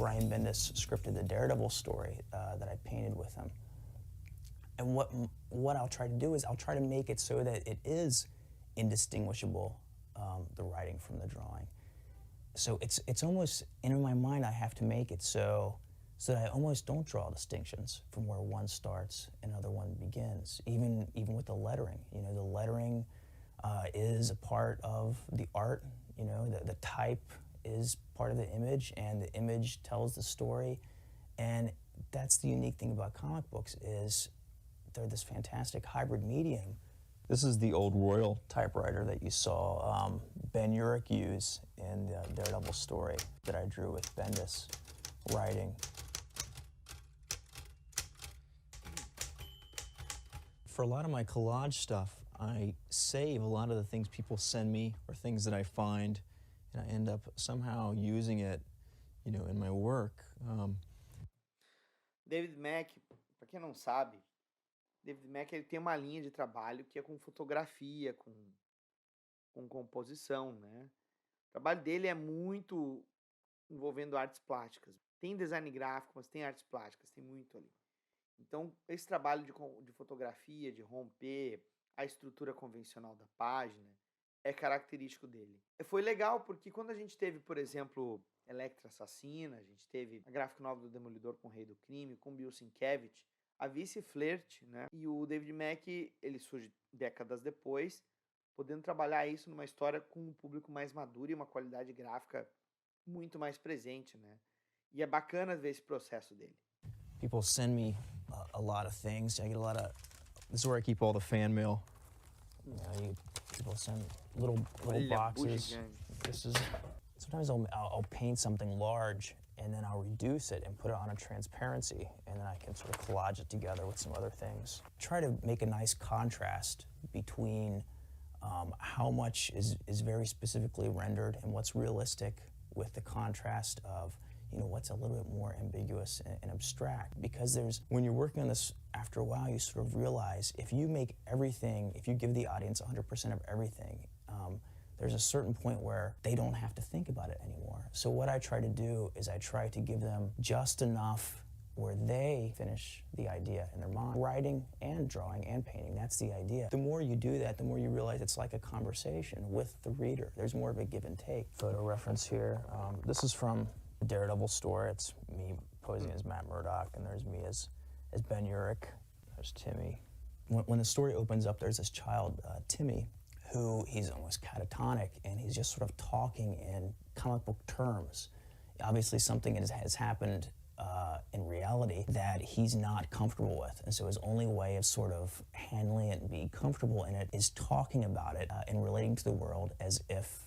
Brian Bendis scripted the Daredevil story that I painted with him. And what I'll try to do is I'll try to make it so that it is indistinguishable, the writing from the drawing. So it's almost, in my mind, I have to make it so that I almost don't draw distinctions from where one starts and another one begins, even with the lettering. You know, the lettering is a part of the art, you know, the type is part of the image, and the image tells the story. And that's the unique thing about comic books, is they're this fantastic hybrid medium. This is the old Royal typewriter that you saw Ben Urich use in the Daredevil story that I drew with Bendis writing. For a lot of my collage stuff, I save a lot of the things people send me or things that I find, and I end up somehow using it, you know, in my work. David Mack, para quem não sabe, David Mack ele tem uma linha de trabalho que é com fotografia, com composição, né? O trabalho dele é muito envolvendo artes plásticas. Tem design gráfico, mas tem artes plásticas, tem muito ali. Então, esse trabalho de fotografia, de romper a estrutura convencional da página, é característico dele. Foi legal porque quando a gente teve, por exemplo, Electra Assassina, a gente teve a gráfica nova do Demolidor com o Rei do Crime, com Bill Sienkiewicz, a Vice Flirt, né? E o David Mack, ele surge décadas depois, podendo trabalhar isso numa história com um público mais maduro e uma qualidade gráfica muito mais presente, né? E é bacana ver esse processo dele. People send me a lot of things. I get a lot of, this is where I keep all the fan mail. You know, people send little boxes. This is, sometimes I'll paint something large and then I'll reduce it and put it on a transparency, and then I can sort of collage it together with some other things. Try to make a nice contrast between how much is very specifically rendered and what's realistic, with the contrast of, you know, what's a little bit more ambiguous and abstract. Because when you're working on this, after a while, you sort of realize if you make everything, if you give the audience 100% of everything, there's a certain point where they don't have to think about it anymore. So what I try to do is I try to give them just enough where they finish the idea in their mind. Writing and drawing and painting, that's the idea. The more you do that, the more you realize it's like a conversation with the reader. There's more of a give and take. Photo reference here. This is from the Daredevil story. It's me posing as Matt Murdock, and there's me as Ben Urich. There's Timmy. When the story opens up, there's this child, Timmy, who he's almost catatonic, and he's just sort of talking in comic book terms. Obviously something has happened in reality that he's not comfortable with, and so his only way of sort of handling it and being comfortable in it is talking about it and relating to the world as if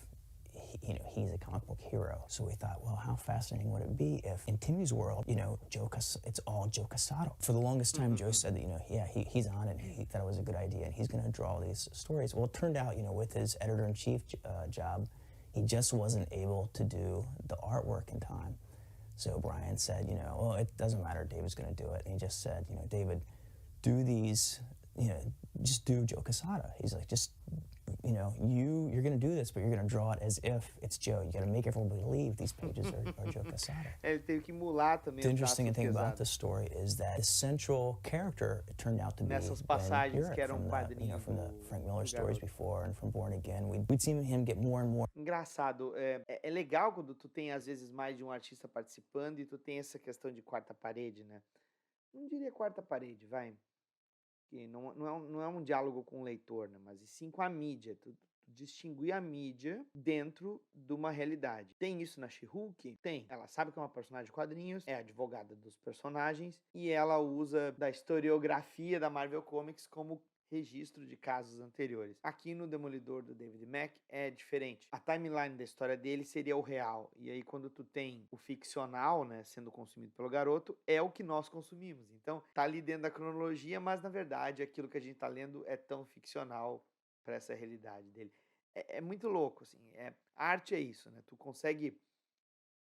he's a comic book hero. So we thought, well, how fascinating would it be if in Timmy's world, it's all Joe Quesada. For the longest time, Joe said that, he's on it, and he thought it was a good idea, and he's gonna draw these stories. Well, it turned out, with his editor-in-chief job, he just wasn't able to do the artwork in time. So Brian said, well, it doesn't matter, David's gonna do it. And he just said, David, do these, just do Joe Quesada. He's like, you're going to do this, but you're going to draw it as if it's Joe. You got to make everybody believe these pages are Joe Quesada. Ele teve que emular também. The interesting thing about this story is that the central character, it turned out to be Nessas passagens que eram quadrinhos from the Frank Miller stories before and from Born Again. We'd seen him get more and more. Engraçado, é legal quando tu tem às vezes mais de um artista participando e tu tem essa questão de quarta parede, né? Não diria quarta parede, vai. Que não é um diálogo com o leitor, né? Mas e sim com a mídia. Tu distinguir a mídia dentro de uma realidade. Tem isso na She-Hulk? Tem. Ela sabe que é uma personagem de quadrinhos, é advogada dos personagens, e ela usa da historiografia da Marvel Comics como registro de casos anteriores. Aqui no Demolidor do David Mack é diferente. A timeline da história dele seria o real. E aí quando tu tem o ficcional, né, sendo consumido pelo garoto, é o que nós consumimos. Então tá ali dentro da cronologia, mas na verdade aquilo que a gente tá lendo é tão ficcional para essa realidade dele. É muito louco, assim. A arte é isso, né? Tu consegue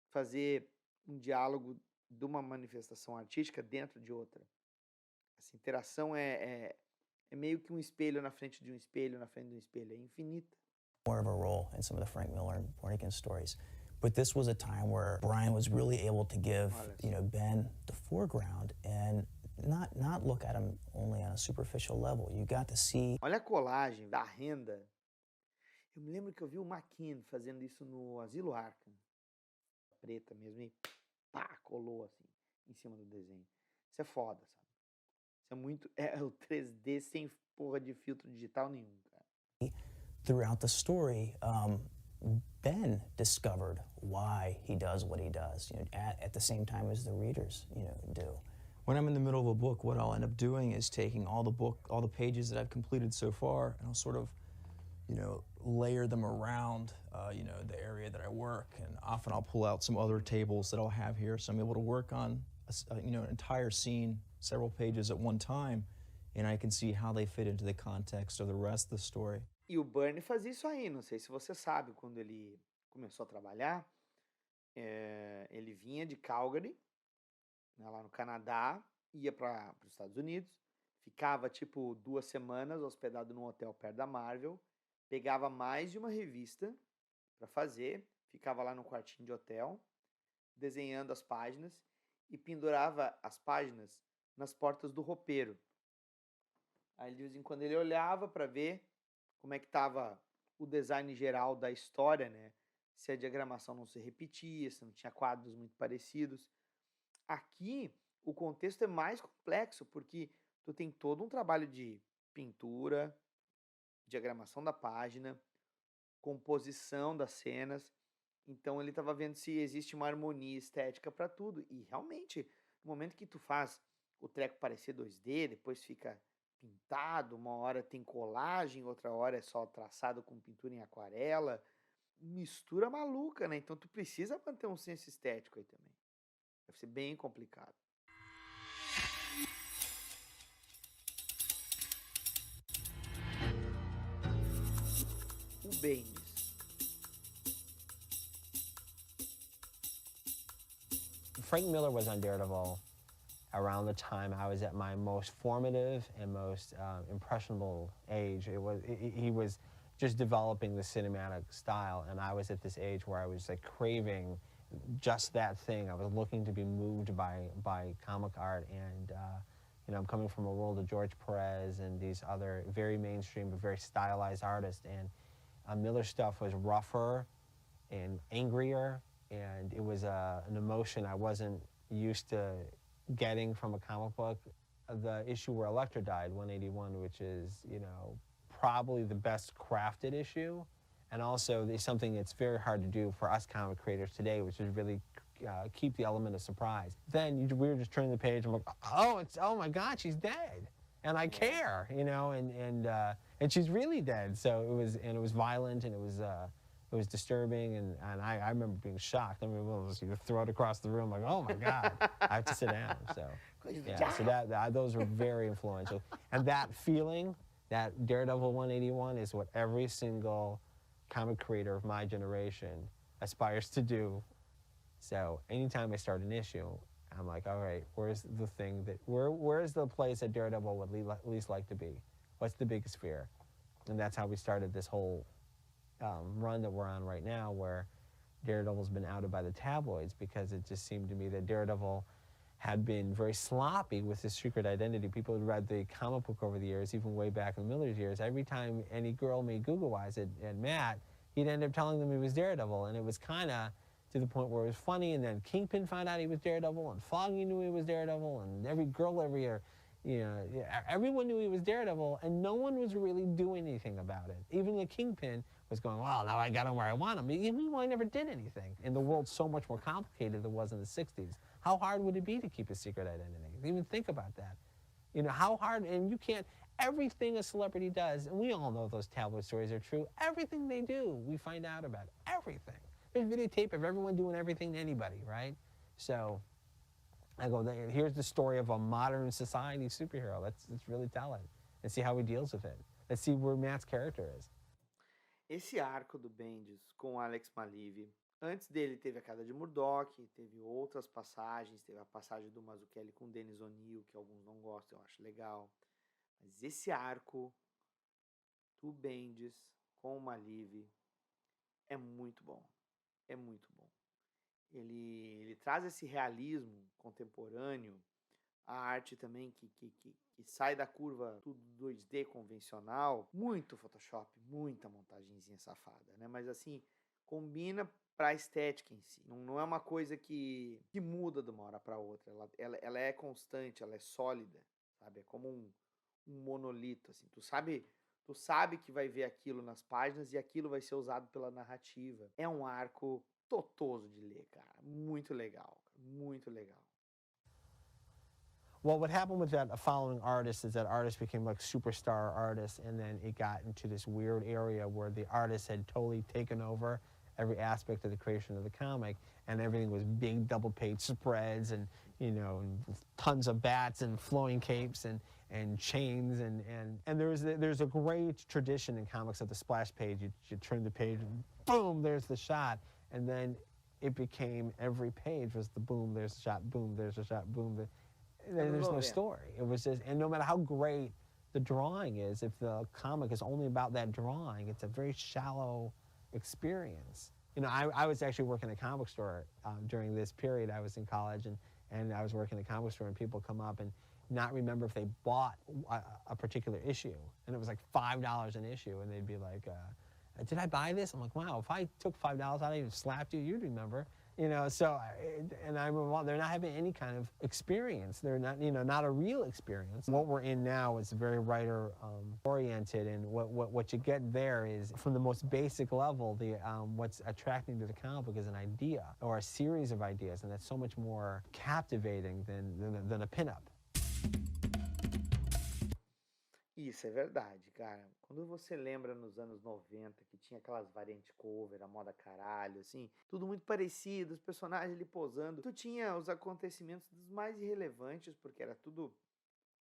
fazer um diálogo de uma manifestação artística dentro de outra. Essa interação é meio que um espelho na frente de um espelho, na frente de um espelho. É infinita. More of a role in some of the Frank Miller and Born Again stories. But this was a time where Brian was really able to give, Olha Ben the foreground and not look at him only on a superficial level. You got to see. Olha a colagem da renda. Eu me lembro que eu vi o McKean fazendo isso no Asilo Arkham. Preta mesmo, e pá, colou assim, em cima do desenho. Isso é foda, sabe? Isso é muito... É o 3D sem porra de filtro digital nenhum, cara. Throughout the story, Ben discovered why he does what he does, at the same time as the readers, do. When I'm in the middle of a book, what I'll end up doing is taking all the pages that I've completed so far, and I'll sort of, layer them around, the area that I work. And often I'll pull out some other tables that I'll have here, so I'm able to work on, an entire scene, several pages at one time, and I can see how they fit into the context of the rest of the story. E o Bernie fazia isso aí, não sei se você sabe, quando ele começou a trabalhar, ele vinha de Calgary, né, lá no Canadá, ia para os Estados Unidos, ficava tipo 2 semanas hospedado num hotel perto da Marvel, pegava mais de uma revista para fazer, ficava lá no quartinho de hotel, desenhando as páginas e pendurava as páginas nas portas do roupeiro. Aí de vez em quando ele olhava para ver como é que estava o design geral da história, né? Se a diagramação não se repetia, se não tinha quadros muito parecidos. Aqui, o contexto é mais complexo, porque tu tem todo um trabalho de pintura, diagramação da página, composição das cenas. Então, ele estava vendo se existe uma harmonia estética para tudo. E, realmente, no momento que tu faz o treco parecer 2D, depois fica pintado, uma hora tem colagem, outra hora é só traçado com pintura em aquarela, mistura maluca, né? Então tu precisa manter um senso estético aí também. Deve ser bem complicado. O Bendis. Frank Miller was on Daredevil around the time I was at my most formative and most impressionable age. He was just developing the cinematic style, and I was at this age where I was like craving just that thing. I was looking to be moved by comic art, and I'm coming from a world of George Perez and these other very mainstream but very stylized artists, and Miller's stuff was rougher and angrier, and it was an emotion I wasn't used to getting from a comic book. The issue where Elektra died, 181, which is, probably the best crafted issue, and also there's something that's very hard to do for us comic creators today, which is really keep the element of surprise. Then we were just turning the page, and I'm like, oh my God, she's dead, and I care, and she's really dead. So it was violent, and it was disturbing, and I remember being shocked. I mean, you throw it across the room, like, oh my God, I have to sit down. So yeah, so those were very influential, and that feeling, that Daredevil 181 is what every single comic creator of my generation aspires to do. So anytime I start an issue, I'm like, all right, where's the thing where's the place that Daredevil would least like to be? What's the biggest fear? And that's how we started this whole run that we're on right now, where Daredevil's been outed by the tabloids, because it just seemed to me that Daredevil had been very sloppy with his secret identity. People had read the comic book over the years, even way back in Miller's years. Every time any girl made Google Eyes at Matt, he'd end up telling them he was Daredevil, and it was kind of to the point where it was funny, and then Kingpin found out he was Daredevil, and Foggy knew he was Daredevil, and every girl every year, everyone knew he was Daredevil, and no one was really doing anything about it. Even the Kingpin was going, well, now I got him where I want him. Even I never did anything. And the world's so much more complicated than it was in the 60s. How hard would it be to keep a secret identity? Even think about that. How hard, and you can't, everything a celebrity does, and we all know those tabloid stories are true, everything they do, we find out about everything. There's videotape of everyone doing everything to anybody, right? So I go, here's the story of a modern society superhero. Let's really tell it and see how he deals with it. Let's see where Matt's character is. Esse arco do Bendis com Alex Malive, antes dele teve a queda de Murdoch, teve outras passagens, teve a passagem do Mazzucchelli com Dennis O'Neil, que alguns não gostam, eu acho legal. Mas esse arco do Bendis com o Malive é muito bom. É muito bom. ele traz esse realismo contemporâneo, a arte também que sai da curva tudo 2D convencional, muito Photoshop, muita montagenzinha safada, né? Mas assim, combina para a estética em si. Não é uma coisa que muda de uma hora para outra. Ela é constante, ela é sólida, sabe? É como um monolito, assim. Tu sabe que vai ver aquilo nas páginas e aquilo vai ser usado pela narrativa. É um arco totoso de ler, cara. Muito legal, muito legal. Well, what happened with that following artist is that artist became like superstar artist, and then it got into this weird area where the artist had totally taken over every aspect of the creation of the comic, and everything was big double-page spreads, and you know, and tons of bats and flowing capes and chains, and there's a great tradition in comics of the splash page. You turn the page, and boom, there's the shot, and then it became every page was the boom, there's a shot, boom, there's a shot, boom. There's no story. It was just, and no matter how great the drawing is, if the comic is only about that drawing, it's a very shallow experience. You know, I was actually working at a comic store during this period. I was in college, and I was working at a comic store, and people come up and not remember if they bought a particular issue, and it was like $5 an issue, and they'd be like, did I buy this? I'm like, wow, if I took $5 out and even slapped you, you'd remember. You know, so, and I remember, well, they're not having any kind of experience. They're not, you know, not a real experience. What we're in now is very writer oriented, and what you get there is, from the most basic level, what's attracting to the comic book is an idea or a series of ideas, and that's so much more captivating than a pinup. Isso é verdade, cara. Quando você lembra nos anos 90 que tinha aquelas variantes cover, a moda caralho, assim, tudo muito parecido, os personagens ali posando. Tu tinha os acontecimentos dos mais irrelevantes, porque era tudo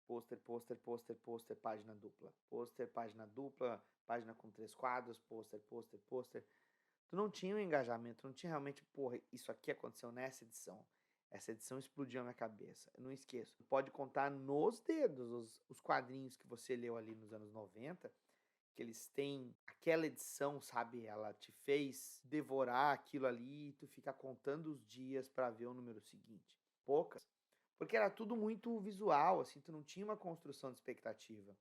pôster, pôster, pôster, pôster, página dupla. Pôster, página dupla, página com 3 quadros, pôster, pôster, pôster. Tu não tinha um engajamento, tu não tinha realmente, porra, isso aqui aconteceu nessa edição. Essa edição explodiu na minha cabeça. Eu não esqueço. Pode contar nos dedos os quadrinhos que você leu ali nos anos 90, que eles têm aquela edição, sabe? Ela te fez devorar aquilo ali e tu fica contando os dias para ver o número seguinte. Poucas. Porque era tudo muito visual, assim, tu não tinha uma construção de expectativa.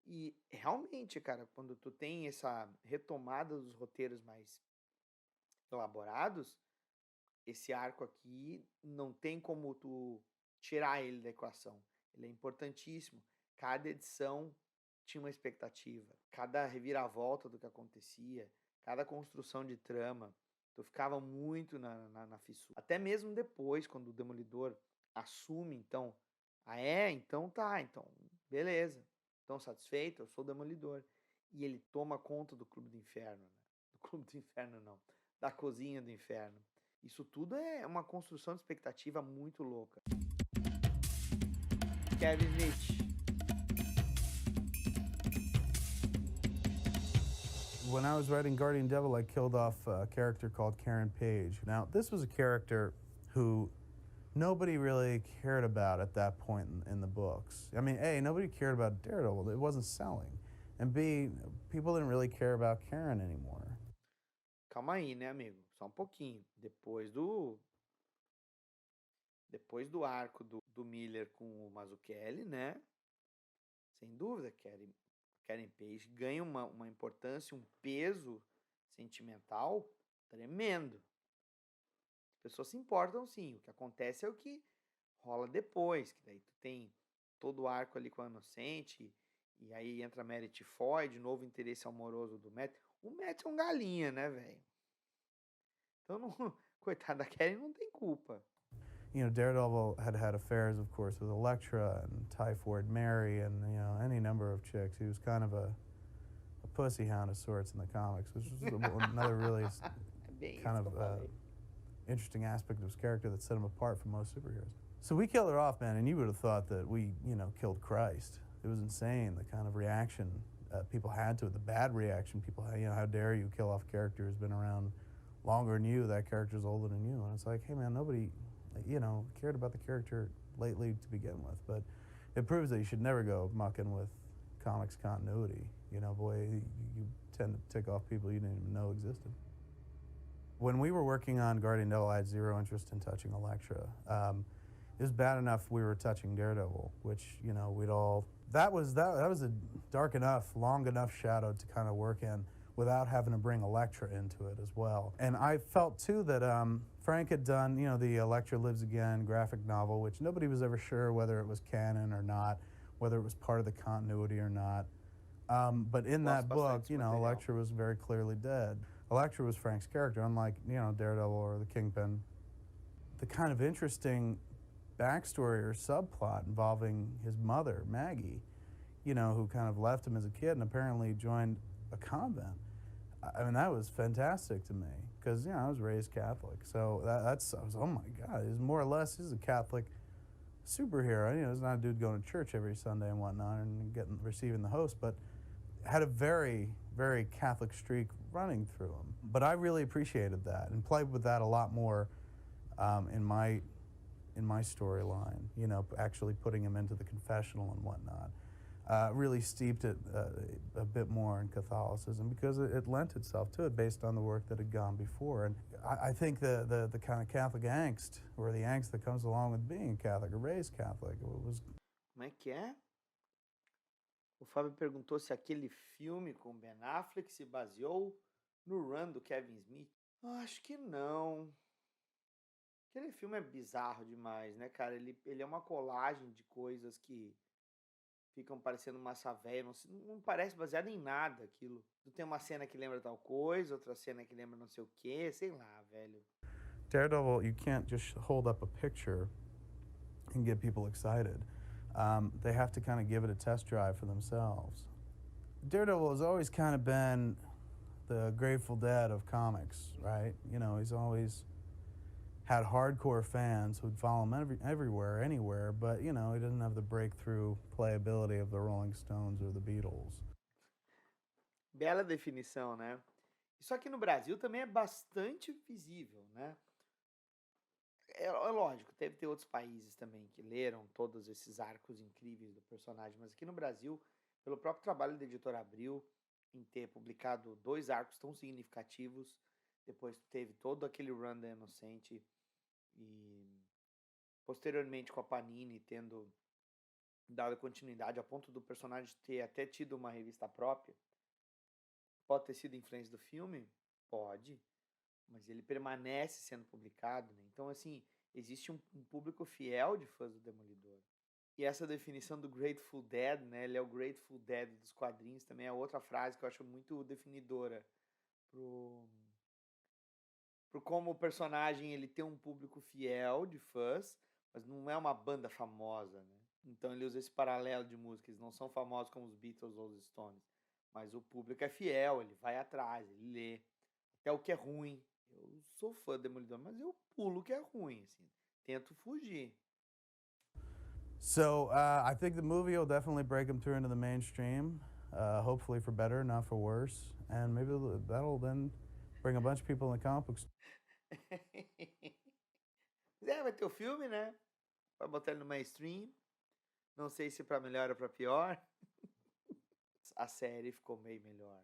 E realmente, cara, quando tu tem essa retomada dos roteiros mais elaborados, esse arco aqui não tem como tu tirar ele da equação. Ele é importantíssimo. Cada edição tinha uma expectativa. Cada reviravolta do que acontecia, cada construção de trama, tu ficava muito na fissura. Até mesmo depois, quando o Demolidor assume, então, então tá, então, beleza. Tão satisfeito, eu sou o Demolidor. E ele toma conta do Clube do Inferno, né? Do Clube do Inferno não, da Cozinha do Inferno. Isso tudo é uma construção de expectativa muito louca. Kevin Smith. When I was writing Guardian Devil, I killed off a character called Karen Page. Now, this was a character who nobody really cared about at that point in the books. I mean, A, nobody cared about Daredevil. It wasn't selling. And B, people didn't really care about Karen anymore. Calma aí, né, amigo? Só um pouquinho. Depois do arco do Miller com o Mazzucchelli, né? Sem dúvida, Karen Page ganha uma importância, um peso sentimental tremendo. As pessoas se importam, sim. O que acontece é o que rola depois, que daí tu tem todo o arco ali com a Inocente, e aí entra a Mary Tifoy, de novo interesse amoroso do Matt. O Matt é um galinha, né, velho? Então, coitado da Karen, não tem culpa. You know, Daredevil had affairs, of course, with Elektra and Typhoid Mary and, you know, any number of chicks. He was kind of a pussy hound of sorts in the comics, which was another really kind of interesting aspect of his character that set him apart from most superheroes. So we killed her off, man, and you would have thought that we, you know, killed Christ. It was insane, the kind of reaction people had to it, the bad reaction people had. You know, how dare you kill off a character who's been around longer than you, that character's older than you. And it's like, hey man, nobody, you know, cared about the character lately to begin with. But it proves that you should never go mucking with comics continuity. You know, boy, you tend to tick off people you didn't even know existed. When we were working on Guardian Devil, I had zero interest in touching Elektra. It was bad enough we were touching Daredevil, which, you know, we'd all... That was a dark enough, long enough shadow to kind of work in without having to bring Elektra into it as well. And I felt, too, that Frank had done, you know, the Elektra Lives Again graphic novel, which nobody was ever sure whether it was canon or not, whether it was part of the continuity or not. But in that book, you know, Elektra was very clearly dead. Elektra was Frank's character, unlike, you know, Daredevil or the Kingpin. The kind of interesting backstory or subplot involving his mother, Maggie, you know, who kind of left him as a kid and apparently joined a convent. I mean, that was fantastic to me because, you know, I was raised Catholic. So I was, oh my God, he's more or less, he's a Catholic superhero. You know, he's not a dude going to church every Sunday and whatnot and receiving the host, but had a very, very Catholic streak running through him. But I really appreciated that and played with that a lot more in my storyline, you know, actually putting him into the confessional and whatnot. Really steeped it a bit more in Catholicism because it lent itself to it based on the work that had gone before. And I think the kind of Catholic angst, or the angst that comes along with being Catholic or raised Catholic, was... Como é que é? O Fábio perguntou se aquele filme com Ben Affleck se baseou no run do Kevin Smith. Acho que não. Aquele filme é bizarro demais, né, cara? Ele é uma colagem de coisas que ficam parecendo massa velha, não parece baseado em nada aquilo. Tem uma cena que lembra tal coisa, outra cena que lembra não sei o quê, sei lá, velho. Daredevil, you can't just hold up a picture and get people excited. They have to kind of give it a test drive for themselves. Daredevil has always kind of been the Grateful Dead of comics, right? You know, he's always had hardcore fans who'd follow him everywhere, anywhere, but, you know, he doesn't have the breakthrough playability of the Rolling Stones or the Beatles. Bela definição, né? Isso aqui no Brasil também é bastante visível, né? É lógico, deve ter outros países também que leram todos esses arcos incríveis do personagem, mas aqui no Brasil, pelo próprio trabalho da editora Abril, em ter publicado 2 arcos tão significativos, depois teve todo aquele run da Inocente, e posteriormente com a Panini tendo dado continuidade a ponto do personagem ter até tido uma revista própria. Pode ter sido influência do filme? Pode, mas ele permanece sendo publicado, né? Então, assim, existe um público fiel de fãs do Demolidor. E essa definição do Grateful Dead, né? Ele é o Grateful Dead dos quadrinhos, também é outra frase que eu acho muito definidora pro como o personagem ele tem um público fiel de fãs, mas não é uma banda famosa, né? Então ele usa esse paralelo de música, eles não são famosos como os Beatles ou os Stones, mas o público é fiel, ele vai atrás, ele lê, até o que é ruim. Eu sou fã do Demolidor, mas eu pulo o que é ruim, assim, tento fugir. So I think the movie will definitely break him through into the mainstream, hopefully for better, not for worse, and maybe that'll then bring a bunch of people in the comic books. Vai ter o filme, né? Vai botar ele no mainstream. Não sei se pra melhor ou pra pior. A série ficou meio melhor.